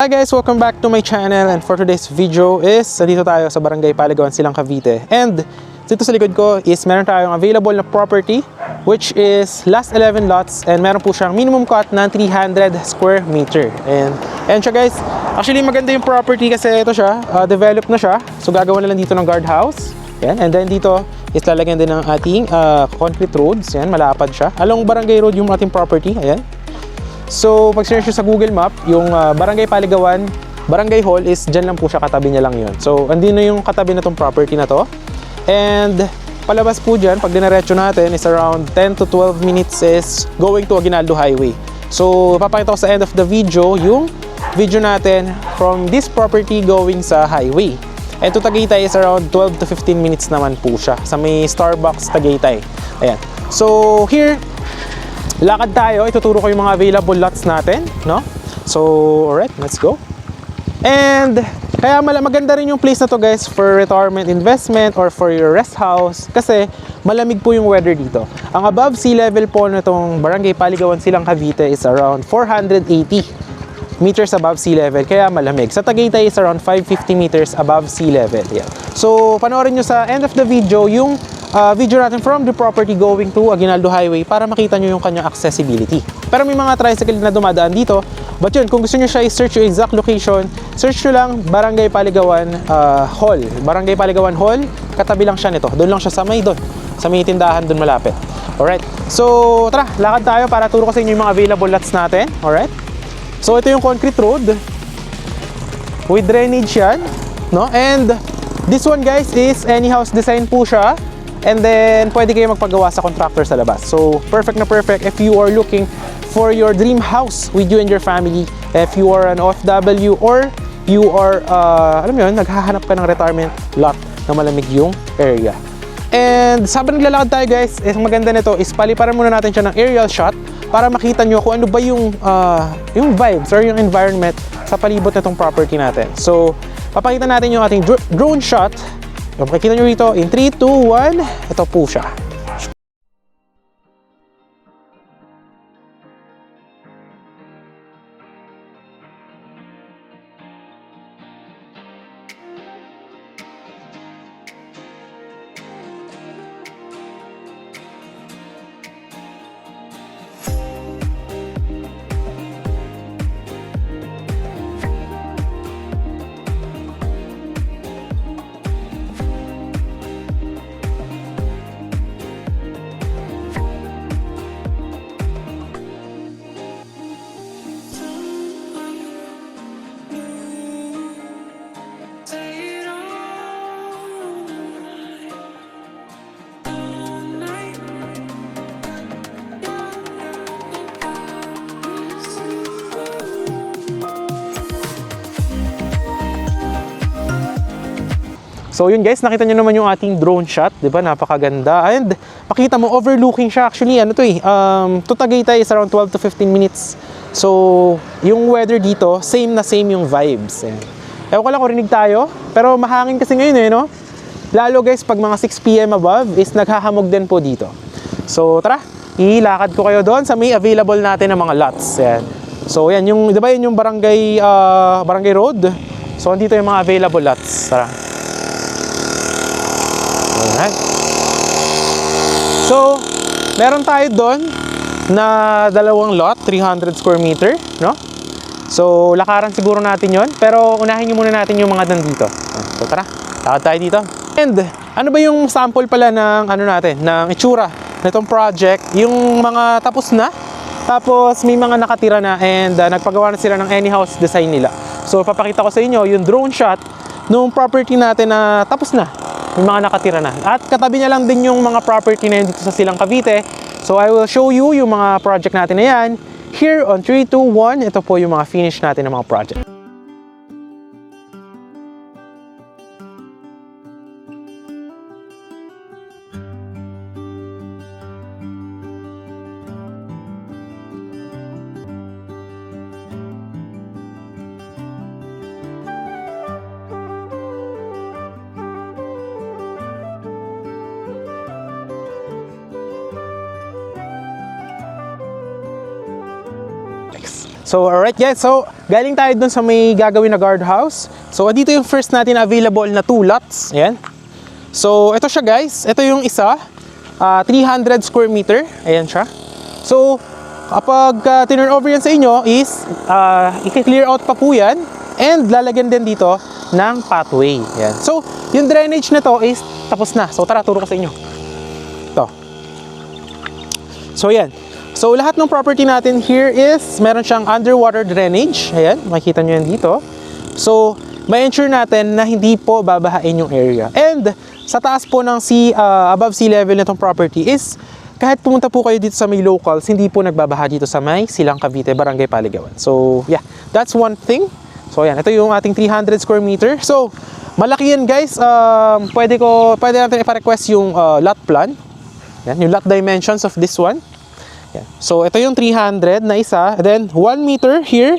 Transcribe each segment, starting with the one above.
Hi guys! Welcome back to my channel, and for today's video is dito tayo sa Barangay Paligawan, Silang, Cavite. And dito sa likod ko is meron tayong available na property which is last 11 lots, and meron po siyang minimum cut na 300 square meter. And siya guys, actually maganda yung property kasi ito siya, developed na siya. So gagawa na lang dito ng guardhouse. Yan. And then dito is lalagyan din ng ating concrete roads. Yan, malapad siya. Along Barangay Road yung ating property. Ayan. So, pag search nyo sa Google Map, yung Barangay Paligawan, Barangay Hall is dyan lang po siya, katabi niya lang yun. So, andin na yung katabi na tong property na to. And, palabas po dyan, pag dinaretso natin, is around 10 to 12 minutes is going to Aguinaldo Highway. So, papakita ko sa end of the video, yung video natin from this property going sa highway. And to Tagaytay is around 12 to 15 minutes naman po siya, sa may Starbucks Tagaytay. Ayan. So, here, lakad tayo, ituturo ko yung mga available lots natin, no? So, alright, let's go. And kaya maganda rin yung place na to guys for retirement investment or for your rest house kasi malamig po yung weather dito. Ang above sea level po nitong Barangay Paligawan, Silang, Cavite is around 480 meters above sea level, kaya malamig. Sa Tagaytay is around 550 meters above sea level. Yeah. So, panoorin nyo sa end of the video yung video natin from the property going to Aguinaldo Highway para makita nyo yung kanyang accessibility. Pero may mga tricycle na dumadaan dito. But yun, kung gusto nyo siya i-search yung exact location, search nyo lang Barangay Paligawan Hall. Barangay Paligawan Hall, katabi lang siya nito. Doon lang siya sa may tindahan doon malapit. Alright. So, tara, lakad tayo para turo ko sa inyo yung mga available lots natin. Alright. So, ito yung concrete road. With drainage yan. No? And this one guys is any house design po siya. And then, pwede kayo magpagawa sa contractor sa labas. So, perfect na perfect if you are looking for your dream house with you and your family. If you are an OFW or you are, alam mo yun, naghahanap ka ng retirement lot na malamig yung area. And sabang naglalakad tayo guys, maganda nito is paliparan muna natin siya ng aerial shot para makita nyo kung ano ba yung vibes or yung environment sa palibot na itong property natin. So, papakita natin yung ating drone shot. Yung makikita nyo rito, in 3, 2, 1, ito po siya. So yun guys, nakita nyo naman yung ating drone shot, di ba? Napakaganda. And makita mo, overlooking siya. Actually, ano to to Tagaytay is around 12 to 15 minutes. So, yung weather dito, same yung vibes. Ewan ko lang kung rinig tayo, pero mahangin kasi ngayon no? Lalo guys, pag mga 6 PM above, is naghahamog din po dito. So, tara, ilakad ko kayo doon sa may available natin ng mga lots. Yan. So, yan, di ba yun yung Barangay Road? So, andito yung mga available lots. Tara. Alright. So, meron tayo doon na dalawang lot, 300 square meter, no? So, lakaran siguro natin yon, pero unahin nyo muna natin yung mga nandito. So, tara, lakad tayo dito. And, ano ba yung sample pala ng ng itsura nitong project? Yung mga tapos na, tapos may mga nakatira na, and nagpagawa na sila ng any house design nila. So, papakita ko sa inyo yung drone shot nung property natin na tapos na. Yung mga nakatira na. At katabi niya lang din yung mga property na yun dito sa Silang, Cavite. So, I will show you yung mga project natin na yan. Here on 3, 2, 1, ito po yung mga finish natin ng mga project. So, alright guys, so galing tayo dun sa may gagawin na guardhouse. So, dito yung first natin available na 2 lots. Ayan. So, ito siya guys. Ito yung isa. 300 square meter. Ayan siya. So, kapag tinurn over yan sa inyo is, i-clear out pa po yan. And lalagyan din dito ng pathway. Ayan. So, yung drainage na to is tapos na. So, tara, turo ko sa inyo. Ito. So, yan. So, lahat ng property natin here is meron siyang underwater drainage. Ayan, makikita nyo yan dito. So, may ensure natin na hindi po babahain yung area. And, sa taas po ng above sea level nitong property is, kahit pumunta po kayo dito sa may locals, hindi po nagbabaha dito sa may Silang Cavite, Barangay Paligawan. So, yeah, that's one thing. So, ayan, ito yung ating 300 square meter. So, malaki yan guys. Pwede natin ipa-request yung lot plan. Yan, yung lot dimensions of this one. Yan. So, ito yung 300 na isa. Then, 1 meter here.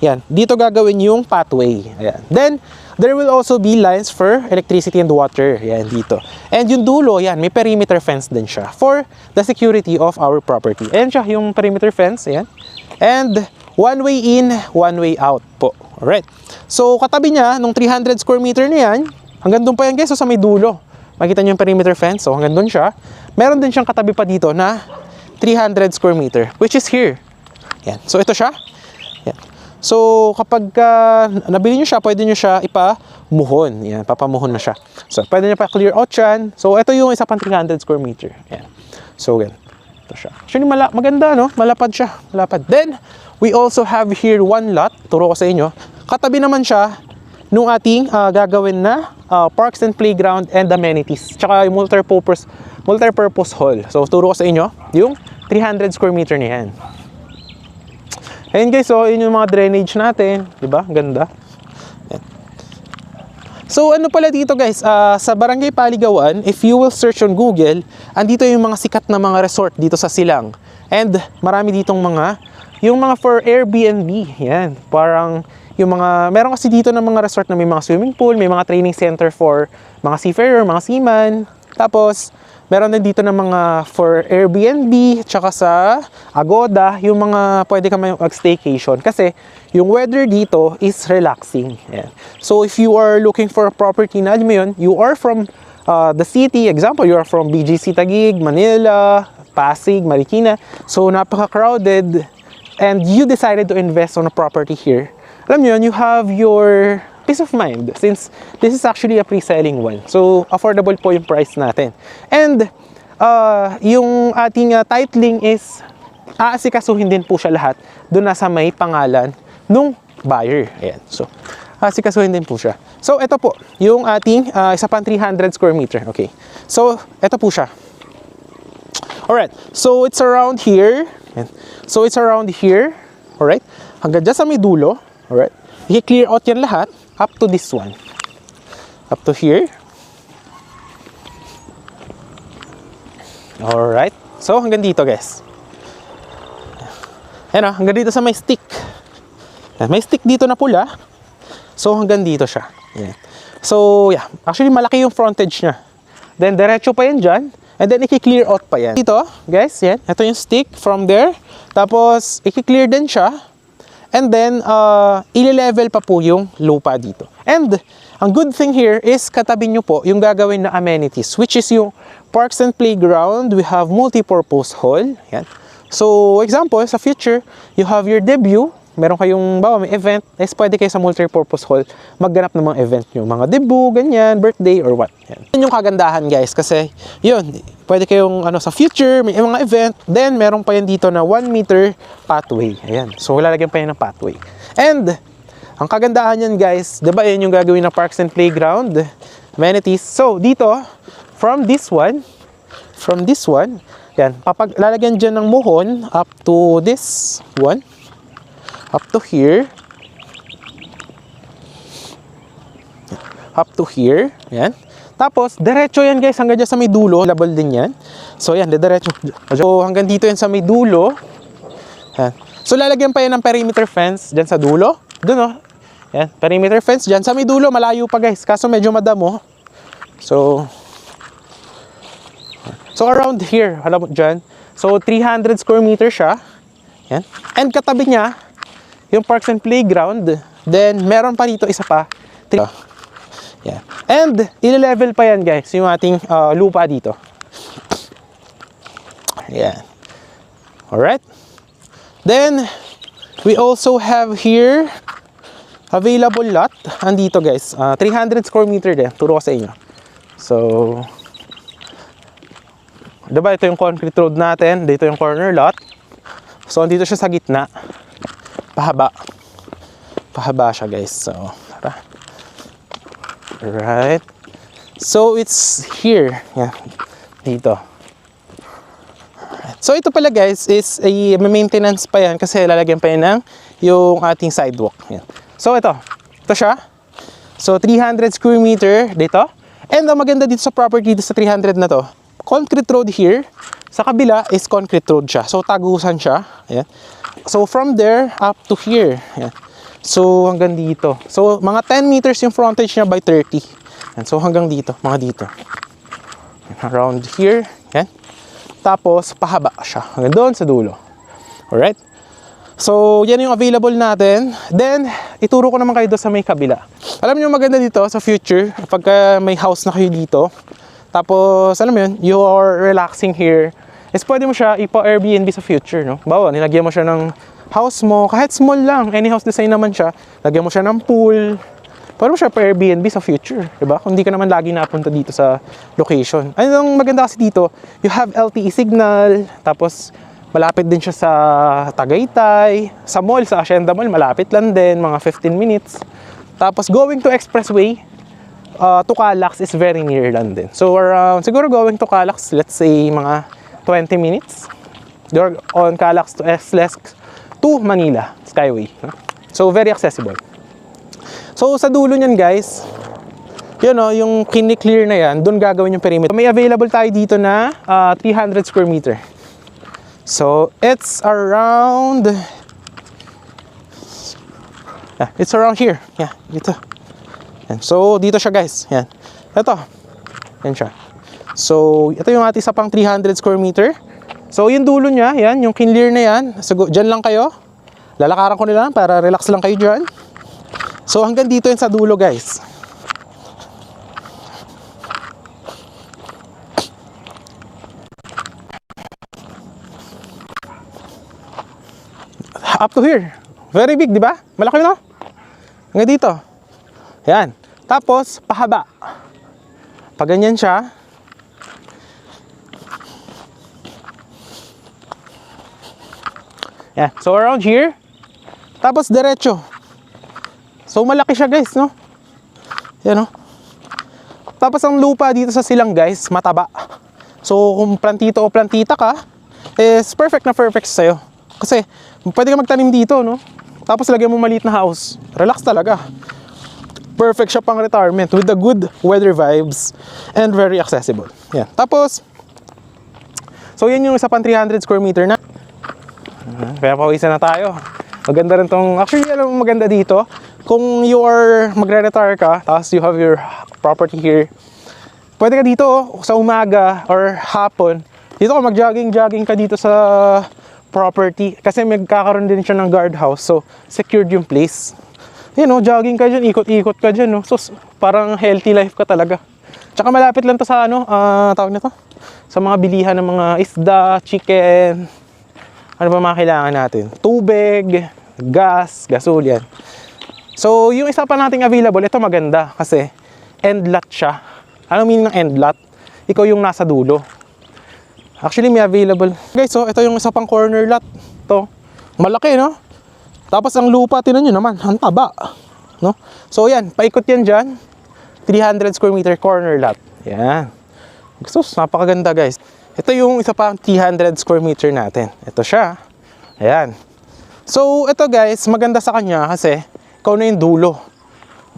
Yan, dito gagawin yung pathway. Ayan. Then, there will also be lines for electricity and water. Yan, dito. And yung dulo, yan, may perimeter fence din siya for the security of our property. Ayan siya, yung perimeter fence. Ayan. And, one way in, one way out po. Alright. So, katabi niya, nung 300 square meter na yan, hanggang doon pa yan guys, so sa may dulo. Makita niyo yung perimeter fence, so hanggang doon siya. Meron din siyang katabi pa dito na 300 square meter, which is here. Yan. So, ito siya. Yan. So, kapag nabili niyo siya, pwede niyo siya ipamuhon. Yan, papamuhon na siya. So, pwede niyo pa clear out yan. So, ito yung isa pang 300 square meter. Yan. So, yan. Ito siya. Actually, maganda, no? Malapad siya. Malapad. Then, we also have here one lot. Turo ko sa inyo. Katabi naman siya nung ating gagawin na parks and playground and amenities. Tsaka yung multi-purpose hall. So, turo ko sa inyo yung 300 square meter na yan. Ayun guys, so yun yung mga drainage natin. Diba? Ganda. Yan. So, ano pala dito guys, sa Barangay Paligawan, if you will search on Google, andito yung mga sikat na mga resort dito sa Silang. And marami ditong yung mga for Airbnb, yan. Parang yung meron kasi dito ng mga resort na may mga swimming pool, may mga training center for mga seafarer, mga seaman. Tapos, meron din dito ng mga for Airbnb, tsaka sa Agoda, yung mga pwede ka mag-staycation. Kasi, yung weather dito is relaxing. Yan. So, if you are looking for a property na, alam mo yun, you are from the city, example, you are from BGC Taguig, Manila, Pasig, Marikina. So, napaka-crowded. And you decided to invest on a property here, alam nyo yun, you have your peace of mind since this is actually a pre-selling one. So, affordable po yung price natin. And, yung ating titling is, aasikasuhin din po siya lahat doon nasa may pangalan nung buyer. Ayan. So, aasikasuhin din po siya. So, ito po, yung ating isa pang 300 square meter. Okay. So, ito po siya. Alright. So, it's around here. Ayan. So, it's around here. Alright. Hanggang dyan sa may dulo. Alright. I-clear out yan lahat up to this one. Up to here. Alright. So, hanggang dito guys. Ayan o, hanggang dito sa may stick. May stick dito na pula. So, hanggang dito siya. Ayan. So, yeah. Actually, malaki yung frontage niya. Then, diretso pa yan dyan. And then, i-clear out pa yan. Dito, guys, yan. Ito yung stick from there. Tapos, i-clear din siya. And then, i-level pa po yung lupa dito. And, ang good thing here is katabi nyo po yung gagawin na amenities, which is yung parks and playground. We have multi-purpose hall. Yan. So, example, sa future, you have your debut. Meron kayong, may event, is pwede kayo sa multi-purpose hall magganap ng mga event nyo. Mga debut, ganyan, birthday, or what. Yan. Yun yung kagandahan, guys. Kasi, yun, pwede kayong, sa future, may mga event. Then, meron pa yan dito na 1 meter pathway. Ayan. So, lalagyan pa yan ng pathway. And, ang kagandahan yan, guys, diba, yan yung gagawin na parks and playground, amenities. So, dito, from this one, yan, lalagyan dyan ng muhon up to this one. Up to here. Up to here. Yan. Tapos, diretso yan guys. Hanggang dyan sa may dulo. Label din yan. So, yan. Diretso. So, hanggang dito yan sa may dulo. Yan. So, lalagyan pa yan ng perimeter fence dyan sa dulo. Doon o. Yan. Perimeter fence dyan. Sa may dulo, malayo pa guys. Kaso medyo madamo. So, around here. Alam mo dyan. So, 300 square meter siya. Yan. And katabi niya, yung parks and playground. Then, meron pa dito isa pa. Yan. And, ile-level pa yan guys, yung ating lupa dito. Yan. Alright. Then, we also have here available lot. Andito guys, 300 square meter din. Turo ko sa inyo. So, diba ito yung concrete road natin. Dito yung corner lot. So, andito siya sa gitna. Pahaba. Pahaba siya guys. So, tara. Alright. So, it's here. Yan. Dito. So, ito pala guys is a maintenance pa yan kasi lalagyan pa yan ng yung ating sidewalk. Yan. So, ito. Ito siya. So, 300 square meter dito. And ang maganda dito sa property dito sa 300 na to, concrete road here. Sa kabila is concrete road siya. So, tagusan siya. Yan. So, from there up to here. Yan. So, hanggang dito. So, mga 10 meters yung frontage niya by 30. Yan. So, hanggang dito. Mga dito. Yan. Around here. Yan. Tapos, pahaba siya. Hanggang doon sa dulo. Alright? So, yan yung available natin. Then, ituro ko naman kayo doon sa may kabila. Alam nyo maganda dito sa future, pagka may house na kayo dito, tapos, alam mo yun, you are relaxing here, is pwede mo siya ipa-Airbnb sa future, no? Bawa, nilagyan mo siya ng house mo, kahit small lang, any house design naman siya, lagyan mo siya ng pool, pwede mo siya pa-Airbnb sa future, diba? Kung hindi ka naman lagi napunta dito sa location. Ang maganda kasi dito, you have LTE signal, tapos malapit din siya sa Tagaytay, sa mall, sa Hacienda Mall, malapit lang din, mga 15 minutes. Tapos going to Expressway, to Calax is very near lang din. So around, siguro going to Calax, let's say mga 20 minutes. You're on Calax to SLEX to Manila, Skyway. So very accessible. So sa dulo niyan guys, yun o, yung kini-clear na yan, doon gagawin yung perimeter. May available tayo dito na 300 square meter. So it's around, it's around here. Yeah, dito. Yan. So dito siya guys. Yan. Ito. Yan siya. So ito yung ating isa pang 300 square meter. So yung dulo niya, yan, yung clear na yan. So dyan lang kayo. Lalakaran ko nila para relax lang kayo dyan. So hanggang dito yun sa dulo guys. Up to here. Very big, di ba? Malaki no? Hanggang dito. Yan. Tapos, pahaba. Pag ganyan siya. Yan. So, around here. Tapos, diretso. So, malaki siya guys, no? Yan, no? Tapos, ang lupa dito sa silang guys, mataba. So, kung plantito o plantita ka, is perfect na perfect sa'yo. Kasi, pwede ka magtanim dito, no? Tapos, lagyan mo maliit na house. Relax talaga. Perfect siya pang retirement with the good weather vibes and very accessible. Yan. Tapos, so yan yung isa pang 300 square meter na. Kaya pawisan na tayo. Maganda rin tong, actually alam mo maganda dito, kung you are magre-retire ka, tapos you have your property here, pwede ka dito sa umaga or hapon, dito ka mag-jogging ka dito sa property. Kasi magkakaroon din siya ng guardhouse, so secured yung place. You know, jogging ka dyan, ikot-ikot ka dyan, no? So, parang healthy life ka talaga. Tsaka malapit lang to sa ano, tawag na to? Sa mga bilihan ng mga isda, chicken, ano ba mga kailangan natin? Tubig, gas, gasol, yan. So, yung isa pa nating available, ito maganda kasi end lot siya. Anong meaning ng end lot? Ikaw yung nasa dulo. Actually, may available. Guys, so, ito yung isa pang corner lot. To, malaki, no? Tapos ang lupa, tinan nyo naman, ang taba, no? So yan, paikot yan dyan, 300 square meter corner lot. Yan. Sus, napakaganda guys. Ito yung isa pang 300 square meter natin. Ito siya. Ayan. So ito guys, maganda sa kanya kasi ikaw na yung dulo.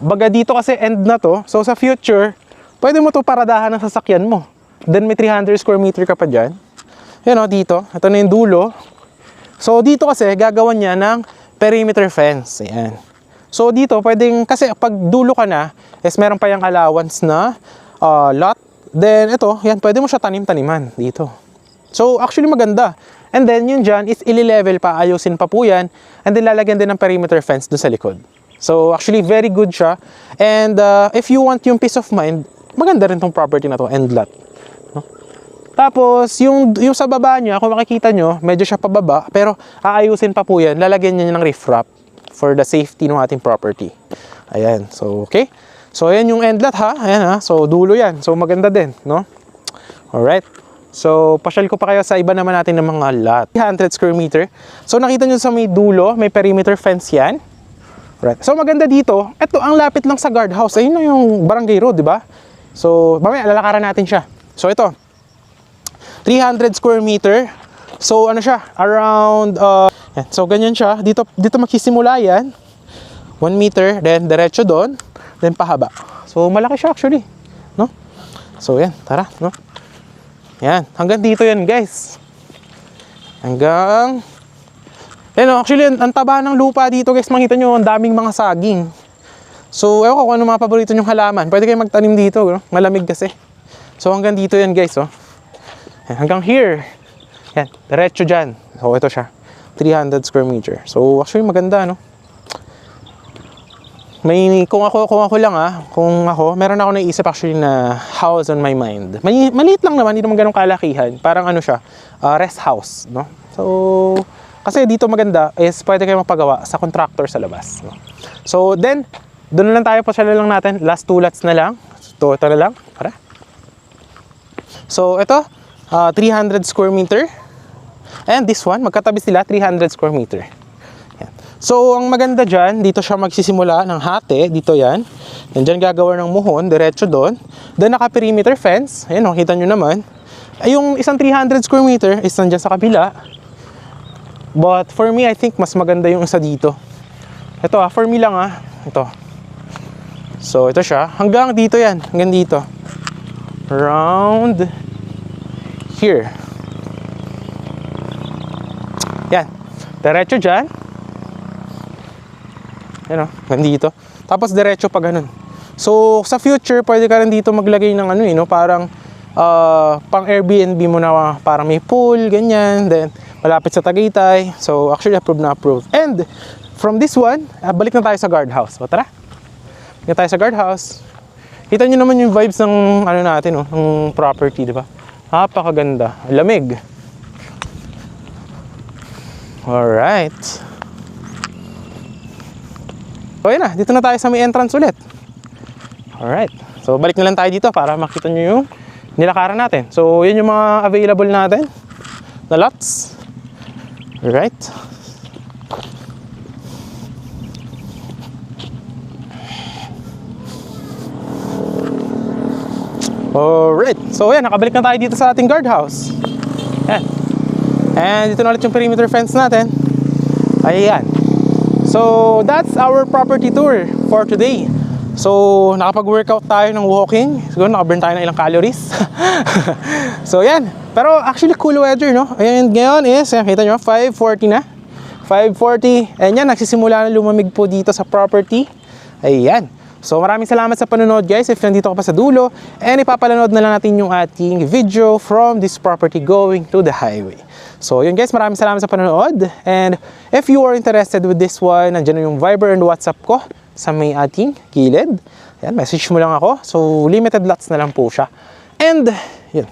Baga dito kasi end na to, so sa future, pwede mo to paradahan ng sasakyan mo. Then may 300 square meter ka pa dyan. Yan o, dito. Ito na yung dulo. So dito kasi, gagawan niya ng perimeter fence. Ayan. So dito pwedeng, kasi pag dulo ka na is meron pa yung allowance na lot. Then ito, yan, pwede mo siya tanim-taniman dito. So actually maganda. And then yun dyan is ili-level pa, ayusin pa po yan. And then lalagyan din ng perimeter fence dun sa likod. So actually very good siya. And if you want yung peace of mind, maganda rin tong property na to, end lot. No? Tapos yung sa baba niya, kung makikita nyo, medyo siya pababa, pero aayusin pa po yan. Lalagyan niya ng riprap for the safety ng ating property. Ayan, so okay. So ayan yung end lot ha, ayan ha. So dulo yan, so maganda din, no? Alright. So, pasyal ko pa kayo sa iba naman natin ng mga lot. 300 square meter. So, nakita nyo sa may dulo, may perimeter fence yan. Right. So, maganda dito. Ito, ang lapit lang sa guardhouse. Ayun na yung barangay road, di ba? So, mamaya, lalakaran natin siya. So, ito. 300 square meter. So, ano siya? Around, yan. So, ganyan siya. Dito magsisimula yan. 1 meter, then diretso doon, then pahaba. So, malaki siya actually. No? So, yan. Tara, no? Yan, hanggang dito yan guys. Hanggang actually, ang taba ng lupa dito guys. Makita nyo, ang daming mga saging. So, ewan ko kung ano mga paborito nyong halaman. Pwede kayo magtanim dito, no? Malamig kasi. So, hanggang dito yan guys, oh. Yan, hanggang here. Yan, diretso dyan. So, ito siya. 300 square meter. So, actually maganda, no? Kung ako lang meron ako naisip actually na house on my mind. Maliit lang naman, hindi naman ganun kalakihan. Parang ano siya, rest house, no? So, kasi dito maganda is pwede kayo magpagawa sa contractor sa labas, no? So, then, doon na lang tayo, pasyala lang natin. Last 2 lots na lang. Ito na lang, para. So, ito, 300 square meter. And this one, magkatabi sila, 300 square meter. So, ang maganda dyan, dito siya magsisimula ng hati, dito yan. And dyan gagawa ng muhon, diretso doon. Then, naka-perimeter fence. Ayan, nakita nyo naman. Ay, yung isang 300 square meter is nandyan sa kabila. But, for me, I think mas maganda yung isa dito. Ito for me lang ito. So, ito siya. Hanggang dito yan, hanggang dito. Around here. Yan. Diretso dyan. Yan nandito. Tapos diretso pa ganun. So, sa future, pwede ka rin dito maglagay ng parang pang Airbnb mo na parang may pool, ganyan. Then, malapit sa Tagaytay. So, actually, approved na approved. And, from this one, balik na tayo sa guardhouse. O, tara. Balik na tayo sa guardhouse. Kita nyo naman yung vibes ng, natin, ng property, di ba? Napakaganda. Lamig. Alright. So, yun na. Dito na tayo sa may entrance ulit. Alright. So, balik na lang tayo dito para makita nyo yung nilakaran natin. So, yun yung mga available natin na lots. Alright. Alright. So, yan. Nakabalik na tayo dito sa ating guardhouse. Yan. And dito na ulit yung perimeter fence natin. Ayan. So, that's our property tour for today. So, nakapag-workout tayo ng walking. Siguro nakaburn tayo ng ilang calories. So, yan. Pero actually cool weather, no? Ayan, ngayon is, kita nyo, 5:40 na. 5:40. And yan, nagsisimula na lumamig po dito sa property. Ayan. So, maraming salamat sa panonood, guys. If nandito ka pa sa dulo. And ipapanood na lang natin yung ating video from this property going to the highway. So, yun guys, maraming salamat sa panonood. And if you are interested with this one, nandiyan na yung Viber and WhatsApp ko sa may ating gilid. Ayan, message mo lang ako. So, limited lots na lang po siya. And, yun.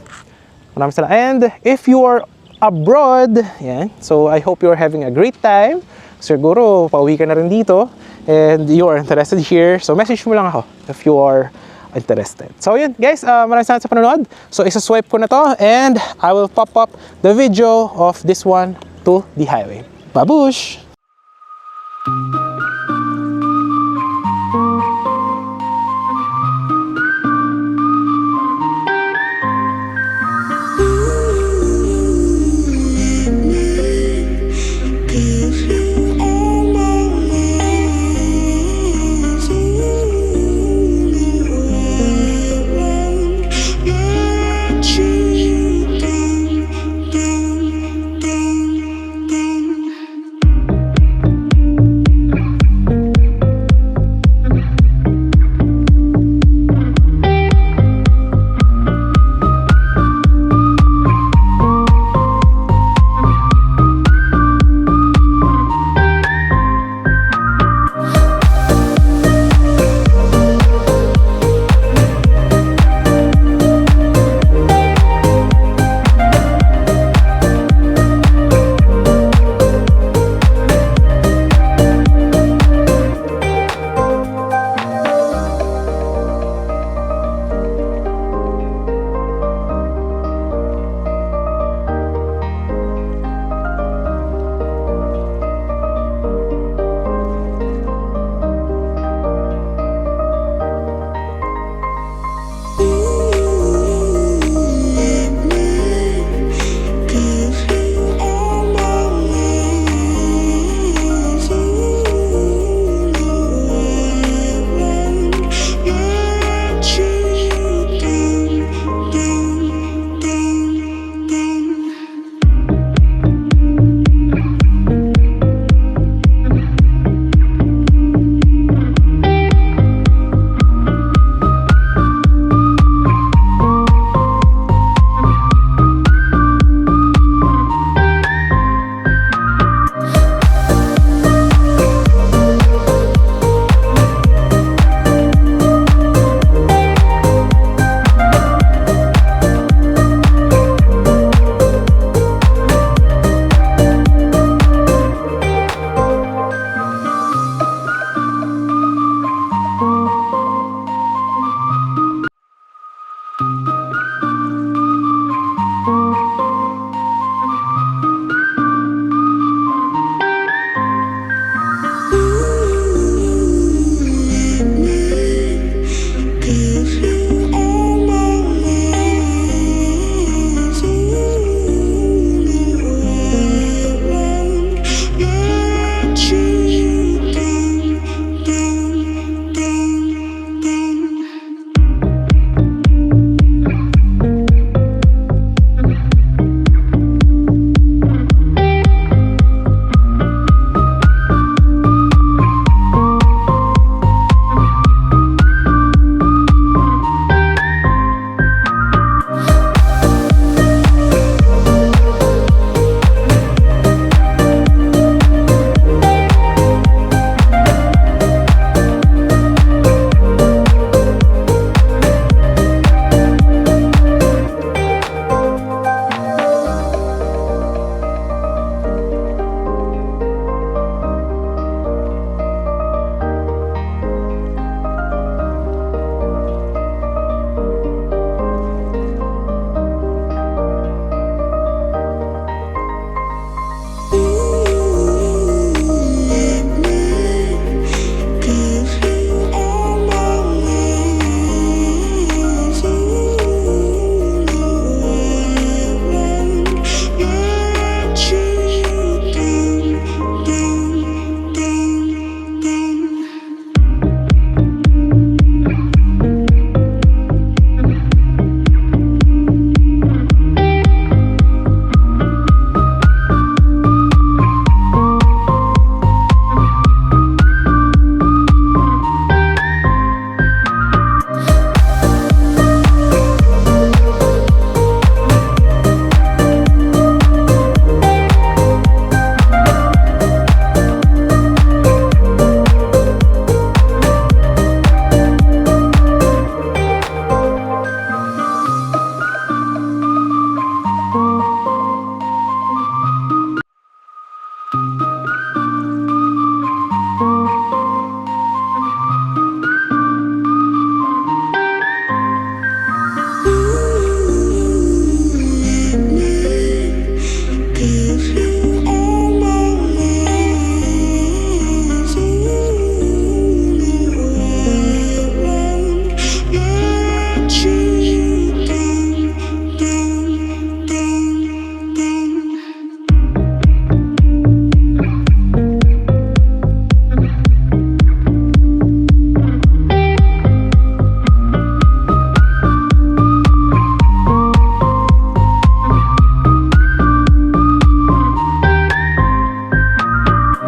Maraming salamat. And if you are abroad, yan. So, I hope you are having a great time. Siguro, pauwi ka na rin dito. And you are interested here. So, message mo lang ako if you are interested. So yun guys, maraming salamat sa panonood. So isa-swipe ko na to and I will pop up the video of this one to the highway. Babush!